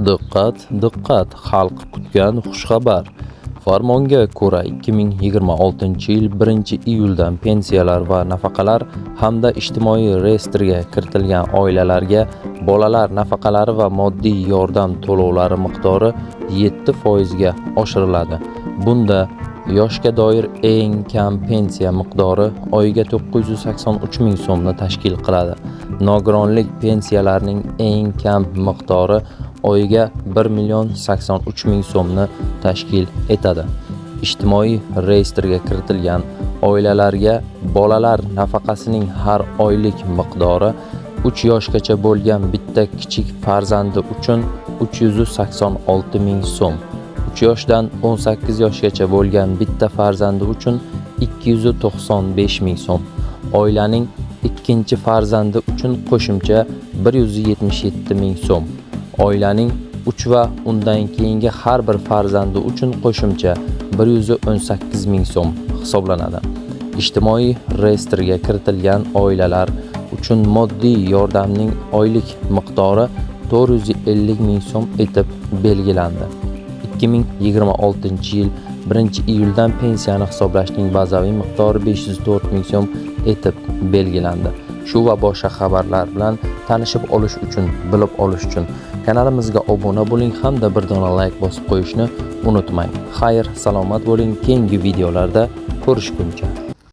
Diqqat, diqqat! Xalq kutgan xushxabar. Farmonga ko'ra 2026-yil 1-iyuldan pensiyalar va nafaqalar hamda ijtimoiy reyestrga kiritilgan oilalarga bolalar nafaqalari va moddiy yordam to'lovlari miqdori 7% ga oshiriladi. Bunda yoshga doir eng kam pensiya miqdori oyiga 983 ming so'mni tashkil qiladi. Nogironlik pensiyalarining eng kam miqdori oyiga 1 083 ming so'mni tashkil etadi. Ijtimoiy reyestrga kiritilgan oilalarga bolalar nafaqasining har oylik miqdori 3 yoshgacha bo'lgan bitta kichik farzandi uchun 386 ming so'm, 3 yoshdan 18 yoshgacha bo'lgan bitta farzandi uchun 295 ming so'm, oilaning ikkinchi farzandi uchun qo'shimcha 177 ming so'm, oilaning 3 va undan keyingi har bir farzandi uchun qo'shimcha 118 ming so'm hisoblanadi. Ijtimoiy reyestrga kiritilgan oilalar uchun moddiy yordamning oylik miqdori 450 ming so'm etib belgilandi. 2026-yil 1-iyuldan pensiyani hisoblashning bazaviy miqdori 504 ming so'm etib belgilandi. Shu va boshqa xabarlar bilan tanishib olish uchun, bilib olish uchun kanalimizga obuna bo'ling hamda bir dona like bosib qo'yishni unutmang. Xayr, salomat bo'ling. Keyingi videolarda ko'rishguncha.